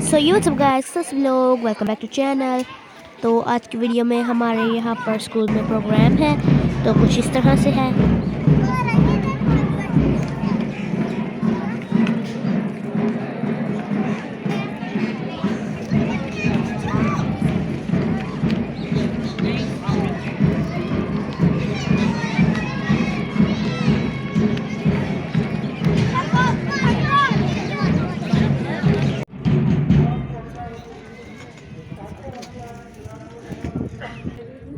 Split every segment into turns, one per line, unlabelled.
So YouTube guys सब लोग welcome back to channel. तो आज की वीडियो में हमारे यहाँ पर स्कूल में प्रोग्राम है, तो कुछ इस तरह से है।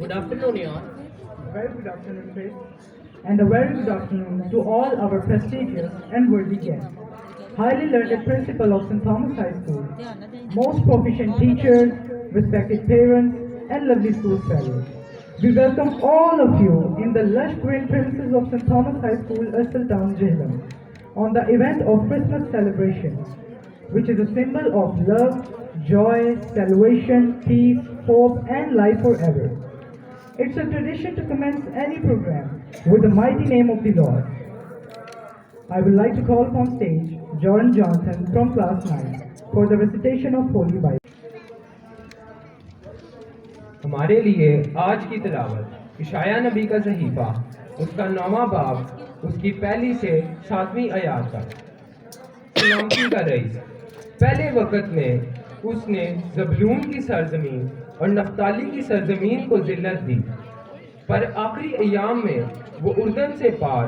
Good afternoon, y'all.
Very good afternoon, Chris. And a very good afternoon to all our prestigious and worthy guests. Highly learned principal of St. Thomas High School, most proficient teachers, respected parents, and lovely school fellows. We welcome all of you in the lush green premises of St. Thomas High School, Ursel Town, Jhelum, on the event of Christmas celebration, which is a symbol of love, joy, salvation, peace, hope, and life forever. It's a tradition to commence any program with the mighty name of the Lord. I would like to call upon stage Jordan Johnson from class 9 for the recitation of Holy Bible.
हमारे लिए आज की तिलावत इशाया नबी का सहीफा, उसका 9वां बाब, उसकी पहली से 7वीं आयत तक। सलामती का रईस। पहले वक्त में उसने ज़बूलून की सरजमीन और नफ्ताली की सरजमीन को जिल्लत दी, पर आखिरी अयाम में वो उर्दन से पार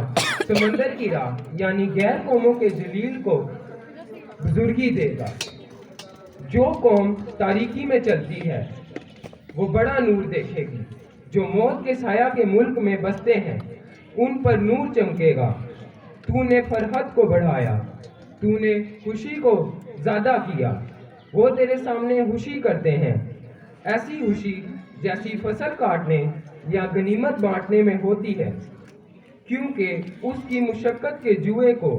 समंदर की राह यानी गैर कौमों के जलील को बुजुर्गी देगा। जो कौम तारीकी में चलती है वो बड़ा नूर देखेगी। जो मौत के साया के मुल्क में बसते हैं उन पर नूर चमकेगा। तूने फरहत को बढ़ाया, तूने खुशी को ज़्यादा किया। वो तेरे सामने खुशी करते हैं, ऐसी खुशी जैसी फसल काटने या गनीमत बांटने में होती है, क्योंकि उसकी मुशक्कत के जुए को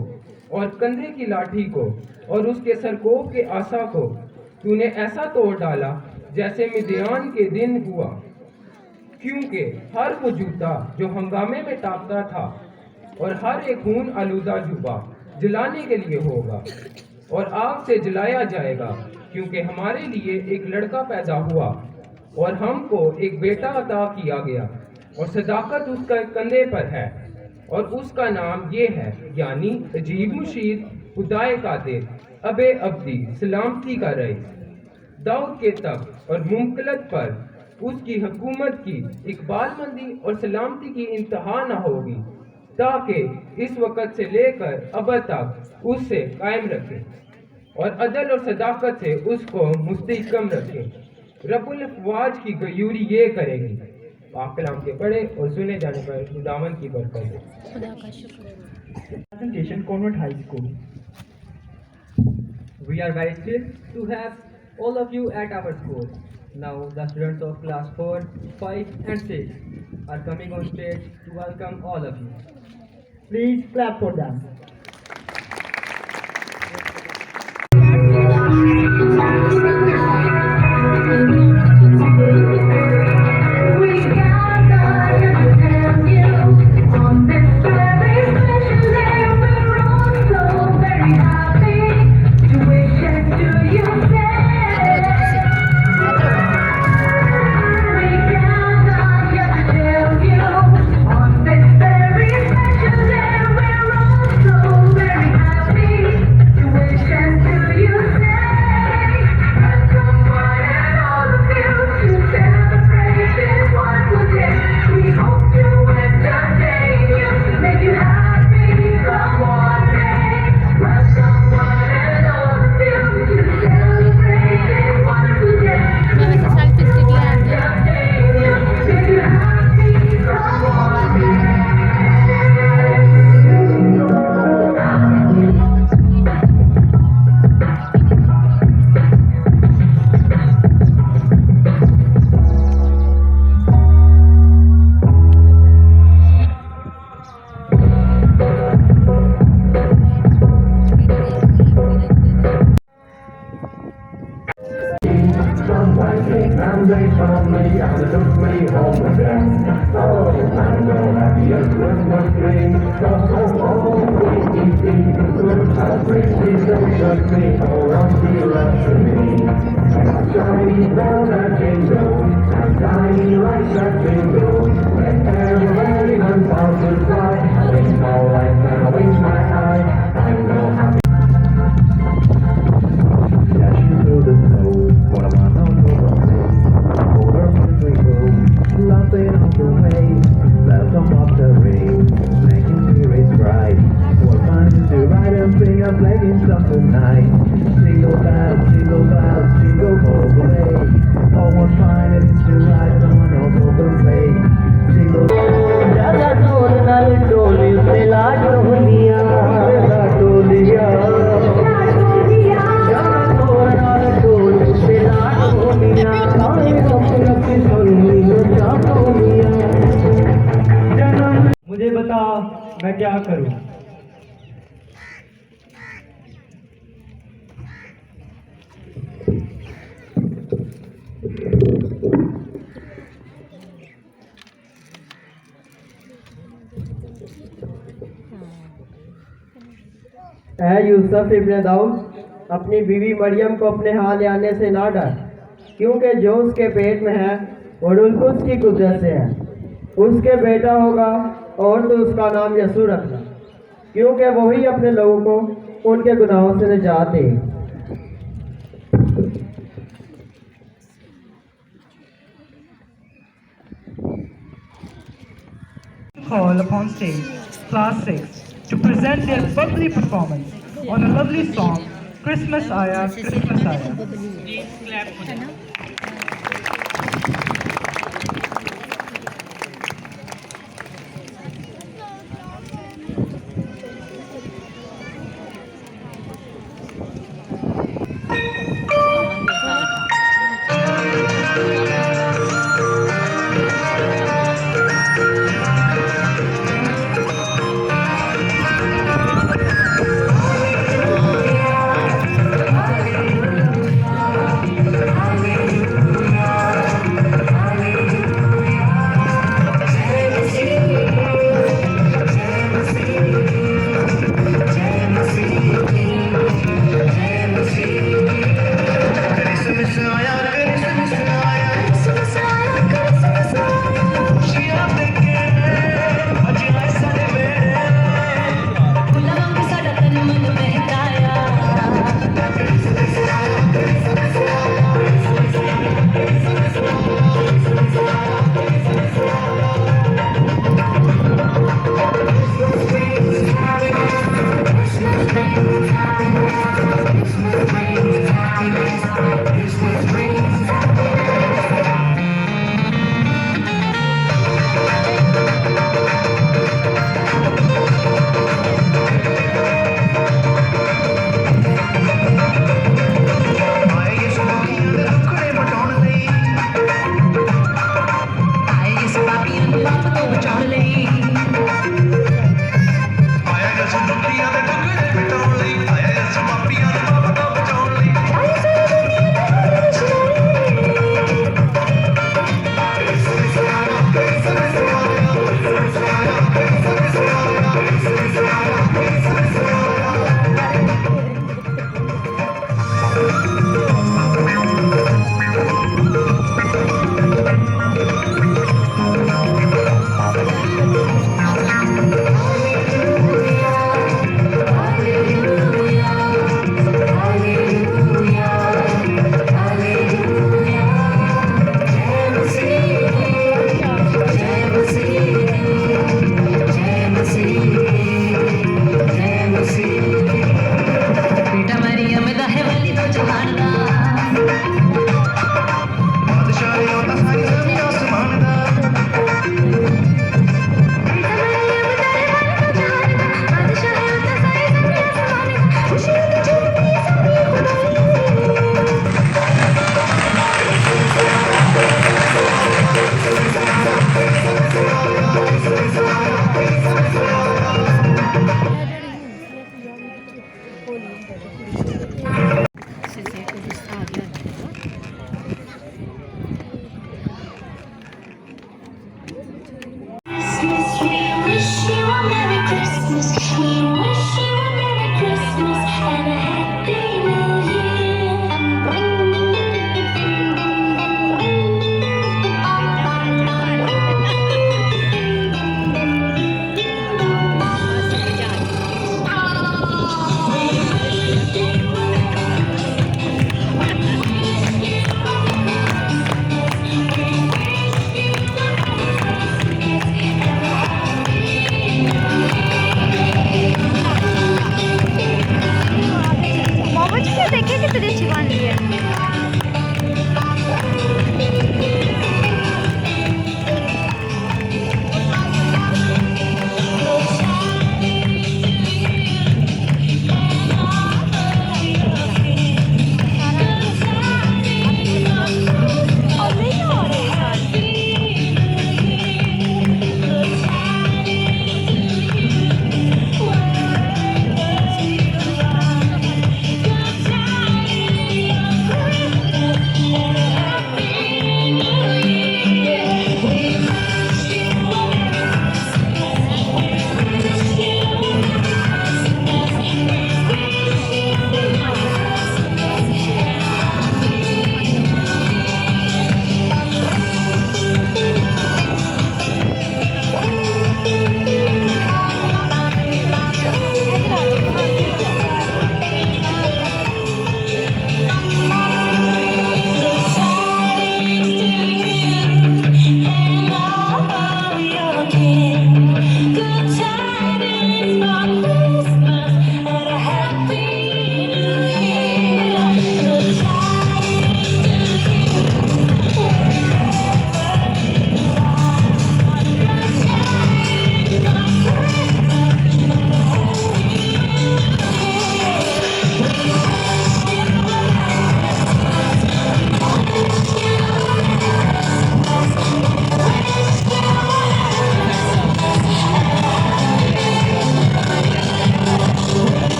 और कंधे की लाठी को और उसके सरकोब के आसा को तूने ऐसा तोड़ डाला जैसे मिद्यान के दिन हुआ। क्योंकि हर वो जूता जो हंगामे में तापता था और हर एक खून आलूदा जुबा जलाने के लिए होगा और आग से जलाया जाएगा, क्योंकि हमारे लिए एक लड़का पैदा हुआ और हमको एक बेटा अता किया गया और सदाकत उसका कंधे पर है और उसका नाम ये है, यानी अजीब मुशीर, खुदाए कादिर, अबे अब्दी, सलामती का रईस। दाऊद के तख्त और मुमकिनत पर उसकी हुकूमत की इकबालमंदी और सलामती की इंतहा न होगी, ताकि इस वक्त से लेकर अब तक उससे कायम रखे और अदल और सदाकत से उसको मुस्तहकम रखे। रब्बुल अफ़वाज की गयूरी ये करेगी। पाक कलाम के पढ़े और सुने जाने पर खुदावन की बरकत हो।
खुदा का शुक्र।
Presentation Convent High School.
We are very thrilled to have all of you at our school. Now the students of class 4, 5 and 6 are coming on stage to welcome all of you.
Please clap for them.
And they found me and took me home again. Oh, and the happiest Christmas dream. Just we eat good and pretty, they took me around the election. bells that jingle, and tiny lights that twinkle. Let everybody run out to fly. I wink my life and I wink my eye. I'm no happy. Dashing through the snow, what am I not over? Over we go, laughing all the way. Welcome up the rain, making spirits bright. What fun it is to ride and sing a flagging song tonight. Jingle bells, jingle all the way. Oh, what fun it is to ride on an open sleigh. Jingle Jada dol nal doli se laad doliya, jada doliya. Jada dol nal doli se laad doliya, kaane kapne apni solni ho ja doliya.
मुझे बता मैं क्या करूं।
यूसुफ इब्न दाऊद, अपनी बीवी मरियम को अपने हाथ ले आने से ना डर, क्योंकि जो उसके पेट में है वो रूह की कुदरत से है। उसके बेटा होगा और तो उसका नाम यसू रखना, क्योंकि वही अपने लोगों को उनके गुनाहों से निजात दे।
Call upon stage Class 6 to present their bubbly performance on a lovely song, Christmas Aya, Christmas Aya.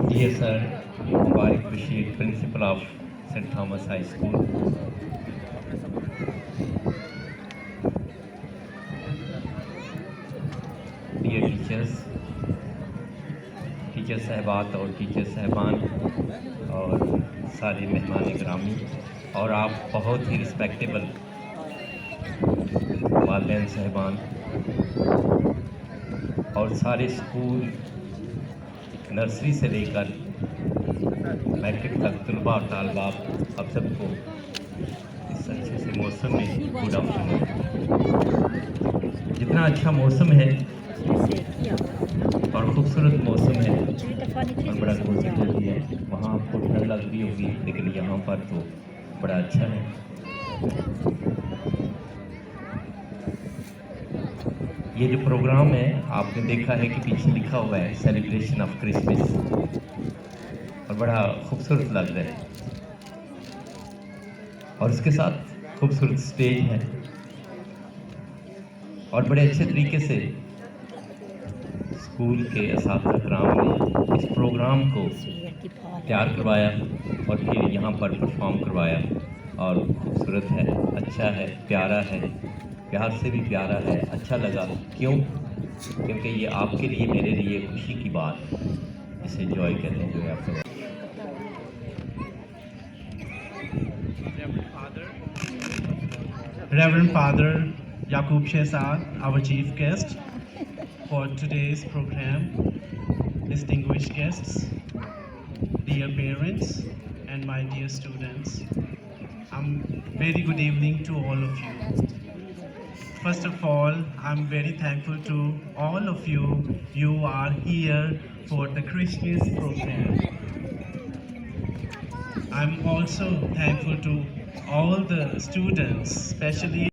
Dear sir, Mubarak Bashir, principal of St. Thomas High School. Dear teachers, teacher साहबात और टीचर साहबान और सारे मेहमान ग्रामी और आप बहुत ही respectable वालिदैन साहबान और सारे स्कूल नर्सरी से लेकर मैट्रिक तक तलबा और तालबाब आप सबको इस अच्छे से मौसम में गुड आफ्टरनून। जितना अच्छा मौसम है और खूबसूरत मौसम है और बड़ा खूबसूरत भी है, वहाँ आपको ठंड लग रही होगी, लेकिन यहाँ पर तो बड़ा अच्छा है। ये जो प्रोग्राम है आपने देखा है कि पीछे लिखा हुआ है सेलिब्रेशन ऑफ क्रिसमस और बड़ा खूबसूरत लग रहा है और उसके साथ खूबसूरत स्टेज है और बड़े अच्छे तरीके से स्कूल के असातिज़ा कराम ने इस प्रोग्राम को तैयार करवाया और फिर यहाँ पर परफॉर्म करवाया और खूबसूरत है, अच्छा है, प्यारा है, प्यार से भी प्यारा है, अच्छा लगा। क्यों? क्योंकि ये आपके लिए मेरे लिए खुशी की बात, इसे एंजॉय करने जो है आप सब।
Reverend Father Yaqub Shehzad, our chief guest for today's program, distinguished guests, dear parents, and my dear students. Very good evening to all of you. First of all, I'm very thankful to all of you. You are here for the Christmas program. I'm also thankful to all the students, especially